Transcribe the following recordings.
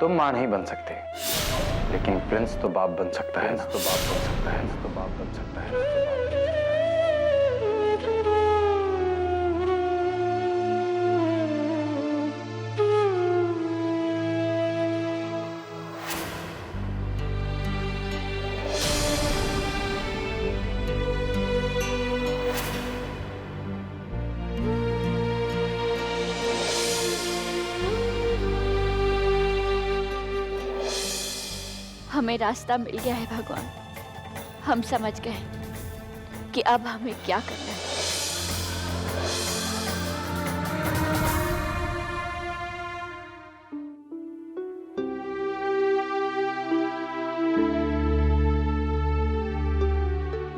तुम मां नहीं बन सकते, लेकिन प्रिंस तो बाप बन सकता है ना। तो बाप बन सकता है, तो बाप बन सकता है, तो बाप बन सकता है। हमें रास्ता मिल गया है भगवान। हम समझ गए कि अब हमें क्या करना है।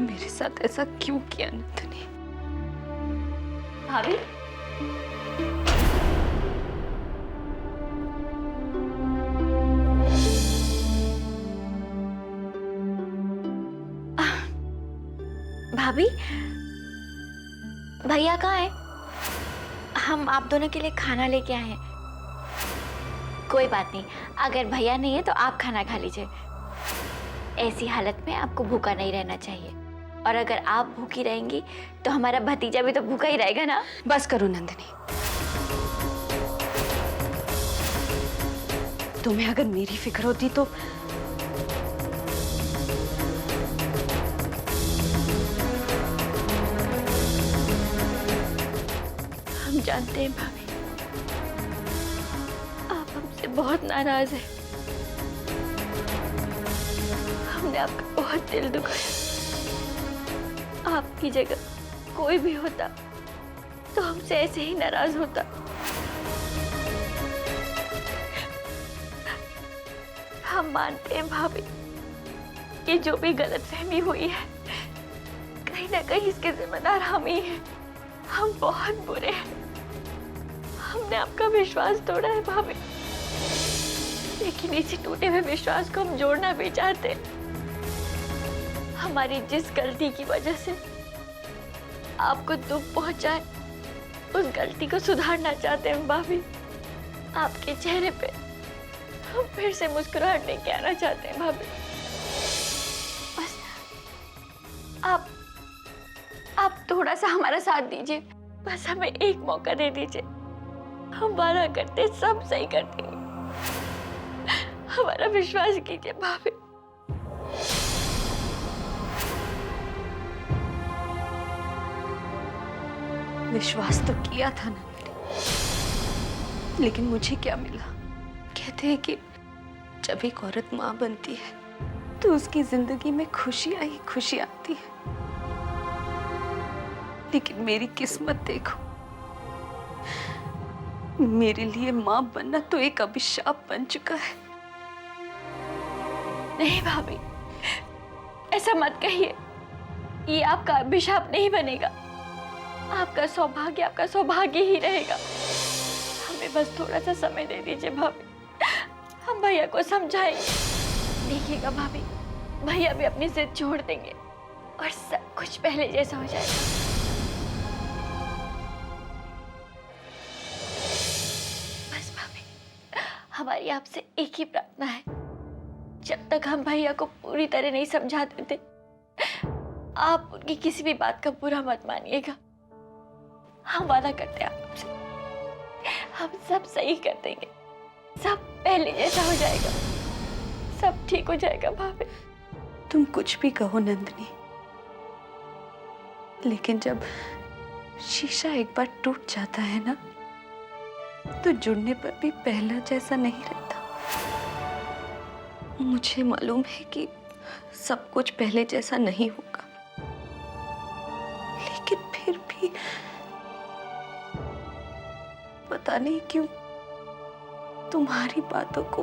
मेरे साथ ऐसा क्यों किया नंदिनी? भाभी, भाभी, भैया कहाँ है? हम आप दोनों के लिए खाना लेके आए हैं। कोई बात नहीं, अगर भैया नहीं है तो आप खाना खा लीजिए। ऐसी हालत में आपको भूखा नहीं रहना चाहिए, और अगर आप भूखी रहेंगी तो हमारा भतीजा भी तो भूखा ही रहेगा ना। बस करो नंदिनी, तुम्हें अगर मेरी फिक्र होती तो हम जानते हैं भाभी, आप हमसे बहुत नाराज हैं। हमने आपका बहुत दिल दुखाया। आपकी जगह कोई भी होता तो हमसे ऐसे ही नाराज होता। हम मानते हैं भाभी कि जो भी गलतफहमी हुई है, कहीं ना कहीं इसके जिम्मेदार हम ही हैं। हम बहुत बुरे हैं। हमने आपका विश्वास तोड़ा है भाभी, लेकिन इसी टूटे हुए विश्वास को हम जोड़ना भी चाहते हैं। हमारी जिस गलती की वजह से आपको दुख पहुंचा है, उस गलती को सुधारना चाहते हैं भाभी। आपके चेहरे पे हम फिर से मुस्कुराहट लेके आना चाहते हैं भाभी। बस आप थोड़ा सा हमारा साथ दीजिए। बस हमें एक मौका दे दीजिए। हम वादा करते सब सही कर देंगे। हमारा विश्वास कीजिए भाभी। विश्वास तो किया था नंदिनी, लेकिन मुझे क्या मिला? कहते हैं कि जब एक औरत मां बनती है तो उसकी जिंदगी में खुशियां ही खुशी आती है। लेकिन मेरी किस्मत देखो, मेरे लिए मां बनना तो एक अभिशाप बन चुका है। नहीं भाभी, ऐसा मत कहिए। ये आपका अभिशाप नहीं बनेगा। आपका सौभाग्य ही रहेगा। हमें बस थोड़ा सा समय दे दीजिए भाभी। हम भैया को समझाएंगे। देखिएगा भाभी, भैया भी अपनी जिद छोड़ देंगे और सब कुछ पहले जैसा हो जाएगा। बस भाभी, हमारी आपसे एक ही प्रार्थना है। जब तक हम भैया को पूरी तरह नहीं समझा देते, आप उनकी किसी भी बात का बुरा मत मानिएगा। हम वादा करते हैं आपसे, हम सब सही कर देंगे। सब पहले जैसा हो जाएगा। सब ठीक हो जाएगा भाभी। तुम कुछ भी कहो नंदिनी, लेकिन जब शीशा एक बार टूट जाता है ना, तो जुड़ने पर भी पहला जैसा नहीं रहता। मुझे मालूम है कि सब कुछ पहले जैसा नहीं होगा, लेकिन फिर भी पता नहीं क्यों तुम्हारी बातों को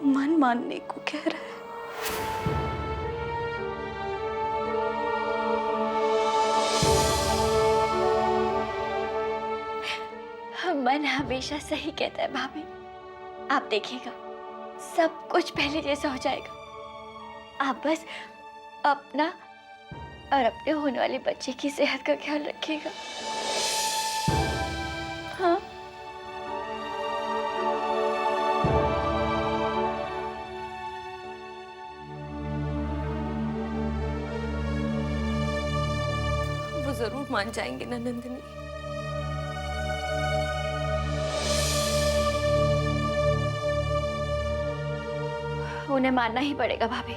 मन मानने को कह रहा है। मन हमेशा सही कहता है भाभी। आप देखिएगा, सब कुछ पहले जैसा हो जाएगा। आप बस अपना और अपने होने वाले बच्चे की सेहत का ख्याल रखिएगा। मान जाएंगे ना नंदिनी? उन्हें मानना ही पड़ेगा भाभी।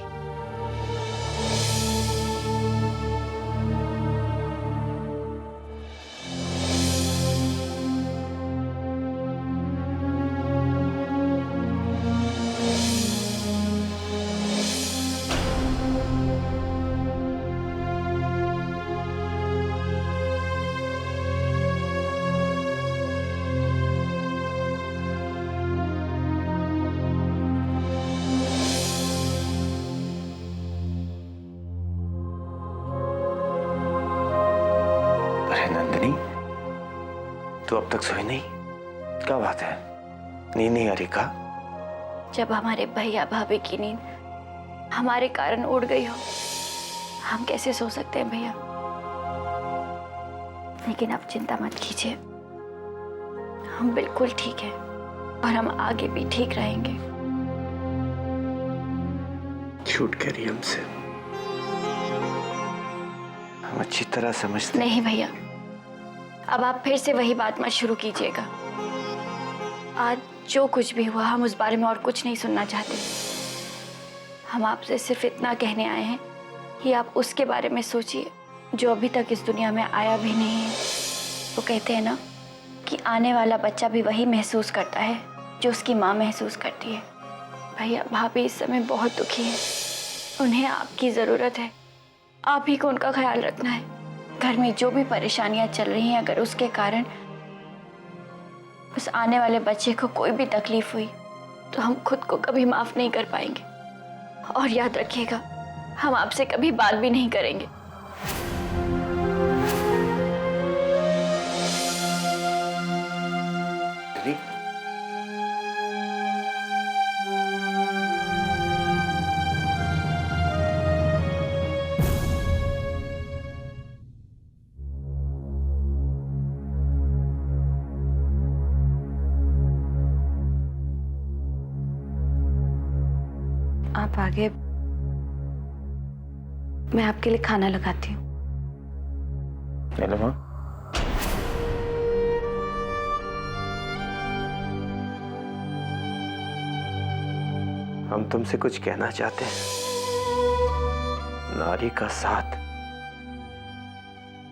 नंदिनी, तू अब तक सोई नहीं? क्या बात है, नींद नहीं आ रही का? जब हमारे भैया भाभी की नींद हमारे कारण उड़ गई हो, हम कैसे सो सकते हैं भैया? लेकिन अब चिंता मत कीजिए, हम बिल्कुल ठीक हैं और हम आगे भी ठीक रहेंगे। झूठ कह रही हमसे, हम अच्छी तरह समझते। नहीं भैया, अब आप फिर से वही बात मत शुरू कीजिएगा। आज जो कुछ भी हुआ, हम उस बारे में और कुछ नहीं सुनना चाहते। हम आपसे सिर्फ इतना कहने आए हैं कि आप उसके बारे में सोचिए जो अभी तक इस दुनिया में आया भी नहीं है। वो कहते हैं ना कि आने वाला बच्चा भी वही महसूस करता है जो उसकी माँ महसूस करती है। भैया भाभी इस समय बहुत दुखी है, उन्हें आपकी ज़रूरत है। आप ही को उनका ख्याल रखना है। घर में जो भी परेशानियां चल रही हैं, अगर उसके कारण उस आने वाले बच्चे को कोई भी तकलीफ हुई तो हम खुद को कभी माफ नहीं कर पाएंगे। और याद रखिएगा, हम आपसे कभी बात भी नहीं करेंगे। आप आगे, मैं आपके लिए खाना लगाती हूँ। नीलिमा, हम तुमसे कुछ कहना चाहते हैं। नारी का साथ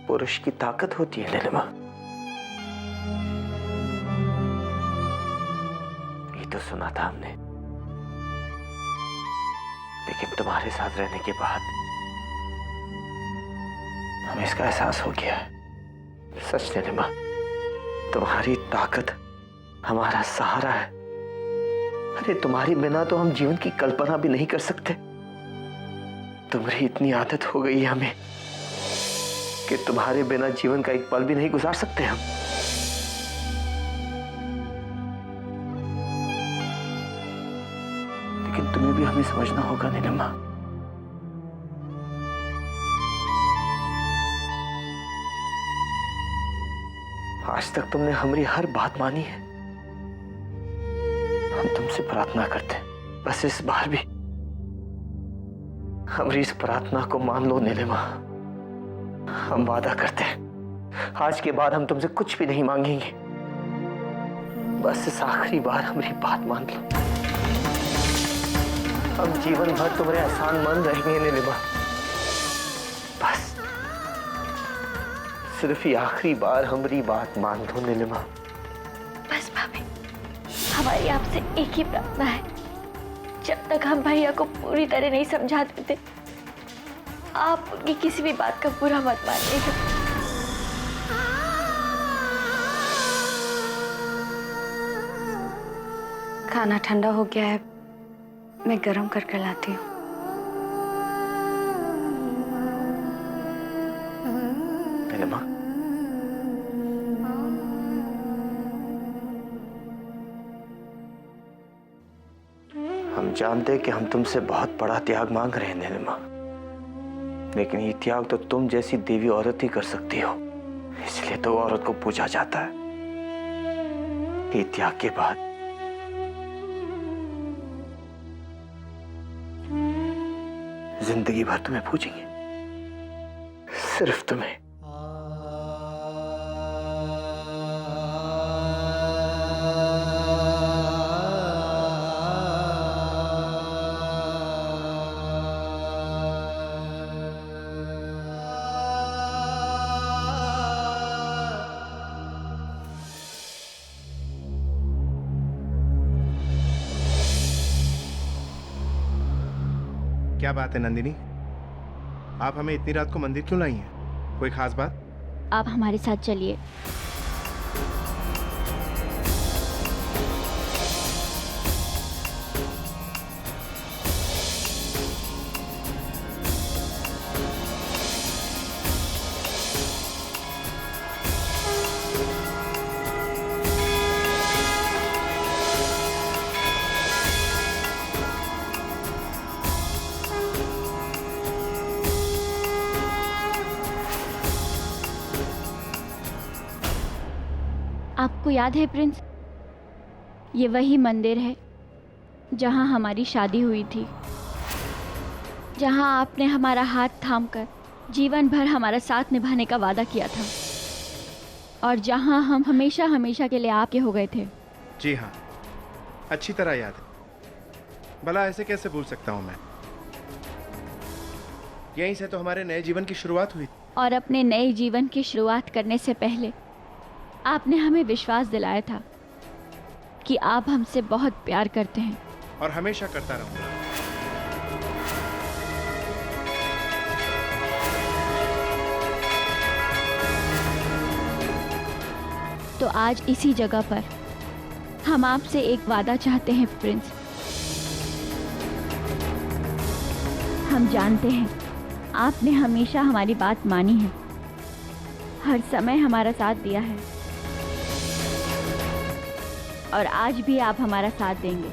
पुरुष की ताकत होती है नीलिमा। ये तो सुना था हमने, लेकिन तुम्हारे साथ रहने के बाद हमें इसका एहसास हो गया है। सच नीलिमा, तुम्हारी ताकत हमारा सहारा है। अरे तुम्हारी बिना तो हम जीवन की कल्पना भी नहीं कर सकते। तुम्हारी इतनी आदत हो गई है हमें कि तुम्हारे बिना जीवन का एक पल भी नहीं गुजार सकते हम। लेकिन तुम्हें भी हमें समझना होगा नीलिमा। आज तक तुमने हमारी हर बात मानी है। हम तुमसे प्रार्थना करते हैं, बस इस बार भी हमारी इस प्रार्थना को मान लो नीलिमा। हम वादा करते हैं, आज के बाद हम तुमसे कुछ भी नहीं मांगेंगे। बस इस आखिरी बार हमारी बात मान लो। हम जीवन भर तुम्हारे एहसानमंद रहेंगे नीलिमा। बस सिर्फ ये आखिरी बार हमारी बात मान लो नीलिमा। बस भाभी, हमारी आपसे एक ही प्रार्थना है, जब तक हम भैया को पूरी तरह नहीं समझा देते, आप उनकी किसी भी बात का बुरा मत मानिएगा। खाना ठंडा हो गया है, मैं गरम करके लाती हूँ। नीलिमा, हम जानते हैं कि हम तुमसे बहुत बड़ा त्याग मांग रहे हैं नीलिमा, लेकिन ये त्याग तो तुम जैसी देवी औरत ही कर सकती हो। इसलिए तो औरत को पूजा जाता है। ये त्याग के बाद जिंदगी भर तुम्हें पूजेंगे, सिर्फ तुम्हें। क्या बात है नंदिनी, आप हमें इतनी रात को मंदिर क्यों लाई हैं? कोई खास बात? आप हमारे साथ चलिए। आपको याद है प्रिंस, ये वही मंदिर है जहां हमारी शादी हुई थी, जहां आपने हमारा हाथ थामकर जीवन भर हमारा साथ निभाने का वादा किया था और जहां हम हमेशा हमेशा के लिए आपके हो गए थे। जी हाँ, अच्छी तरह याद है। भला ऐसे कैसे भूल सकता हूँ मैं? यहीं से तो हमारे नए जीवन की शुरुआत हुई। और अपने नए जीवन की शुरुआत करने से पहले आपने हमें विश्वास दिलाया था कि आप हमसे बहुत प्यार करते हैं और हमेशा करता रहूंगा। तो आज इसी जगह पर हम आपसे एक वादा चाहते हैं प्रिंस। हम जानते हैं आपने हमेशा हमारी बात मानी है, हर समय हमारा साथ दिया है और आज भी आप हमारा साथ देंगे।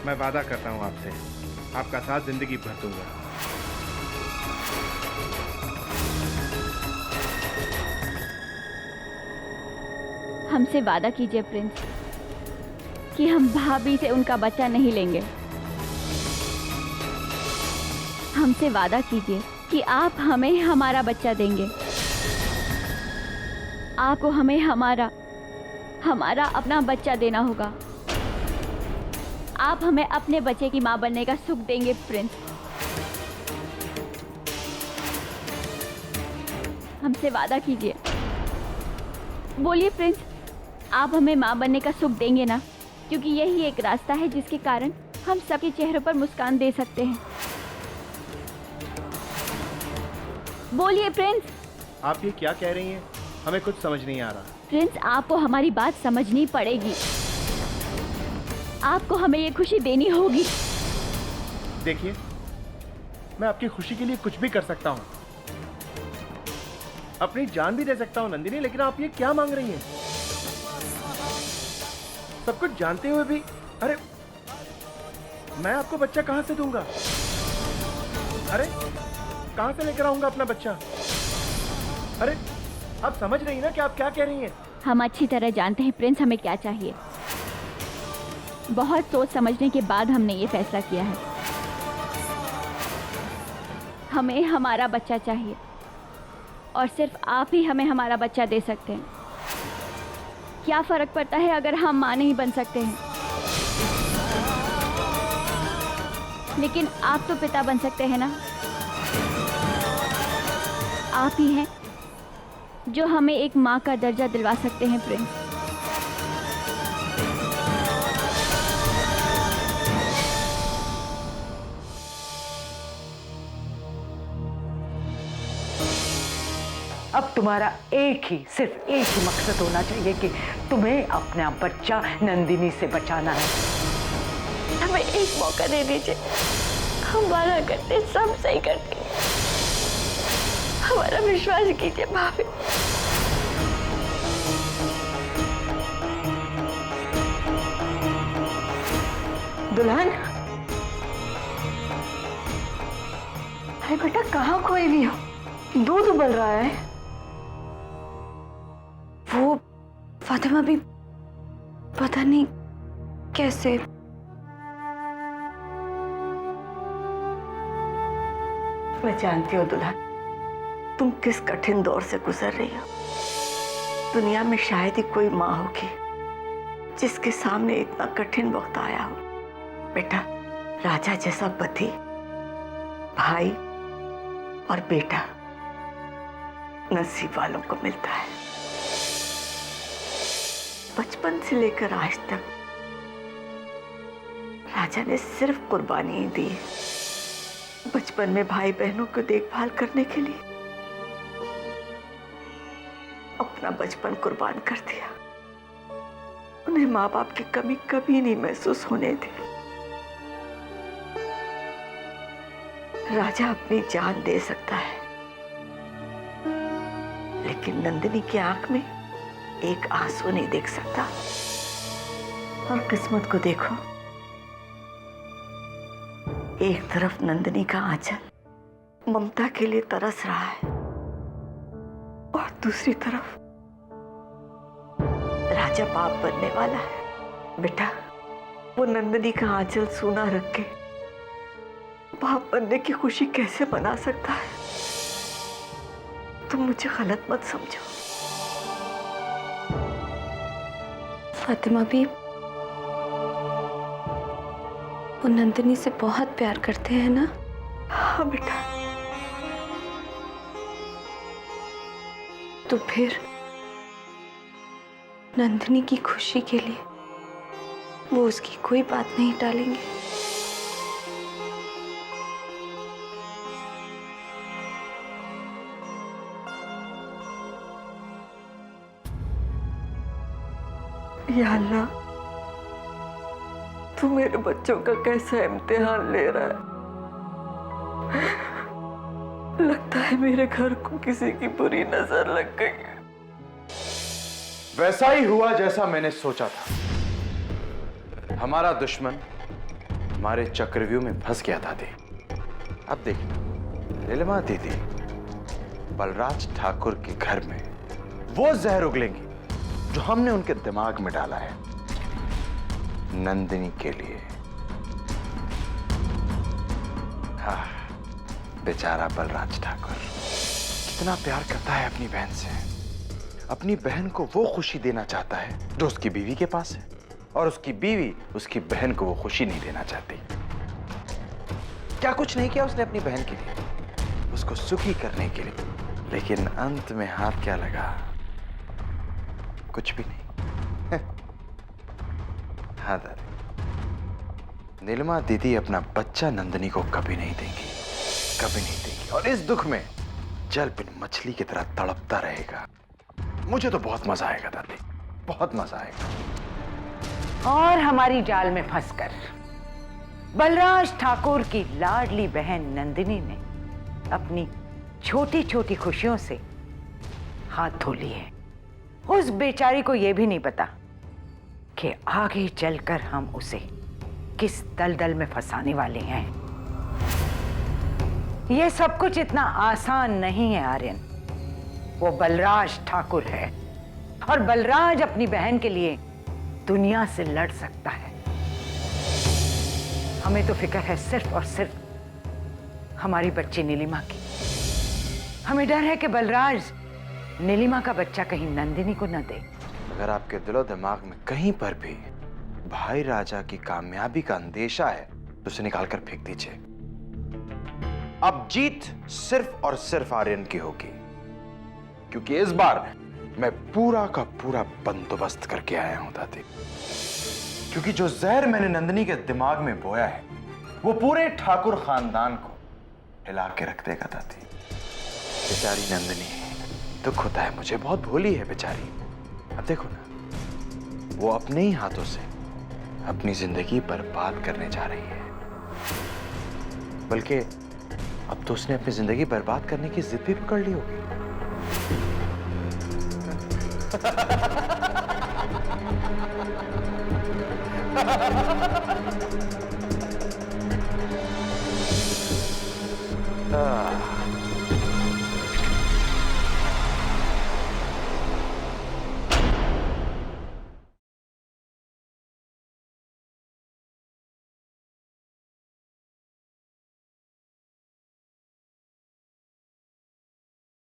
मैं वादा करता हूँ आपसे, आपका साथ जिंदगी भर दूंगा। हमसे वादा कीजिए प्रिंस कि हम भाभी से उनका बच्चा नहीं लेंगे। हमसे वादा कीजिए कि आप हमें हमारा बच्चा देंगे। आपको हमें हमारा अपना बच्चा देना होगा। आप हमें अपने बच्चे की मां बनने का सुख देंगे प्रिंस। हमसे वादा कीजिए, बोलिए प्रिंस, आप हमें मां बनने का सुख देंगे ना? क्योंकि यही एक रास्ता है जिसके कारण हम सबके चेहरों पर मुस्कान दे सकते हैं। बोलिए प्रिंस। आप ये क्या कह रही हैं? हमें कुछ समझ नहीं आ रहा। प्रिंस, आपको हमारी बात समझनी पड़ेगी। आपको हमें ये खुशी देनी होगी। देखिए, मैं आपकी खुशी के लिए कुछ भी कर सकता हूँ, अपनी जान भी दे सकता हूँ नंदिनी, लेकिन आप ये क्या मांग रही हैं? सब कुछ जानते हुए भी, अरे मैं आपको बच्चा कहां से दूंगा? अरे कहां से लेकर आऊंगा अपना बच्चा? अरे आप समझ रही ना कि आप क्या कह रही हैं? हम अच्छी तरह जानते हैं प्रिंस हमें क्या चाहिए। बहुत सोच समझने के बाद हमने ये फैसला किया है। हमें हमारा बच्चा चाहिए और सिर्फ आप ही हमें हमारा बच्चा दे सकते हैं। क्या फर्क पड़ता है अगर हम मां नहीं बन सकते हैं, लेकिन आप तो पिता बन सकते हैं ना। आप ही हैं जो हमें एक मां का दर्जा दिलवा सकते हैं प्रिंस। अब तुम्हारा सिर्फ एक ही मकसद होना चाहिए कि तुम्हें अपना बच्चा नंदिनी से बचाना है। हमें एक मौका दे दीजिए, हम वादा करते सब सही करते। हमारा विश्वास कीजिए भाभी। दुल्हन, अरे बेटा कहाँ खोई हुई हो? दूध उबल रहा है। वो फातिमा भी पता नहीं कैसे। मैं जानती हूँ दुल्हन, तुम किस कठिन दौर से गुजर रही हो। दुनिया में शायद ही कोई माँ होगी जिसके सामने इतना कठिन वक्त आया हो। बेटा, राजा जैसा पति, भाई और बेटा नसीब वालों को मिलता है। बचपन से लेकर आज तक राजा ने सिर्फ कुर्बानी ही दी है। बचपन में भाई बहनों को देखभाल करने के लिए अपना बचपन कुर्बान कर दिया। उन्हें माँ बाप की कमी कभी नहीं महसूस होने दी। राजा अपनी जान दे सकता है, लेकिन नंदिनी की आंख में एक आंसू नहीं देख सकता। और किस्मत को देखो, एक तरफ नंदिनी का आंचल ममता के लिए तरस रहा है और दूसरी तरफ राजा बाप बनने वाला है। बेटा, वो नंदिनी का आंचल सूना रख के बाप बनने की खुशी कैसे मना सकता है? तुम मुझे गलत मत समझो। फातिमा भी वो नंदिनी से बहुत प्यार करते हैं ना? हाँ बेटा। तो फिर नंदिनी की खुशी के लिए वो उसकी कोई बात नहीं टालेंगे। या अल्लाह, तू मेरे बच्चों का कैसा इम्तिहान ले रहा है? लगता है मेरे घर को किसी की बुरी नजर लग गई है। वैसा ही हुआ जैसा मैंने सोचा था। हमारा दुश्मन हमारे चक्रव्यूह में फंस गया था। अब देखना, नीलिमा दीदी बलराज ठाकुर के घर में वो जहर उगलेंगी जो हमने उनके दिमाग में डाला है नंदिनी के लिए। हाँ, बेचारा बलराज ठाकुर कितना प्यार करता है अपनी बहन से। अपनी बहन को वो खुशी देना चाहता है जो उसकी बीवी के पास है, और उसकी बीवी उसकी बहन को वो खुशी नहीं देना चाहती। क्या कुछ नहीं किया उसने अपनी बहन के लिए, उसको सुखी करने के लिए, लेकिन अंत में हाथ क्या लगा? कुछ भी नहीं। हाँ दादी, नीलिमा दीदी अपना बच्चा नंदिनी को कभी नहीं देंगी, कभी नहीं देंगी, और इस दुख में जल बिन मछली की तरह तड़पता रहेगा। मुझे तो बहुत मजा आएगा दादी, बहुत मजा आएगा। और हमारी जाल में फंसकर बलराज ठाकुर की लाडली बहन नंदिनी ने अपनी छोटी छोटी खुशियों से हाथ धो लिए हैं। उस बेचारी को यह भी नहीं पता कि आगे चलकर हम उसे किस दलदल में फंसाने वाले हैं। यह सब कुछ इतना आसान नहीं है आर्यन। वो बलराज ठाकुर है, और बलराज अपनी बहन के लिए दुनिया से लड़ सकता है। हमें तो फिक्र है सिर्फ और सिर्फ हमारी बच्ची नीलिमा की। हमें डर है कि बलराज नीलिमा का बच्चा कहीं नंदिनी को न दे। अगर आपके दिलो दिमाग में कहीं पर भी भाई राजा की कामयाबी का अंदेशा है तो उसे निकालकर फेंक दीजिए। अब जीत सिर्फ और सिर्फ आर्यन की होगी, क्योंकि इस बार मैं पूरा का पूरा बंदोबस्त करके आया हूं दादी। क्योंकि जो जहर मैंने नंदिनी के दिमाग में बोया है वो पूरे ठाकुर खानदान को हिला के रख देगा दादी। बेचारी नंदिनी, दुख होता है मुझे, बहुत भोली है बेचारी। अब देखो ना, वो अपने ही हाथों से अपनी जिंदगी बर्बाद करने जा रही है। बल्कि अब तो उसने अपनी जिंदगी बर्बाद करने की जिद भी पकड़ ली होगी।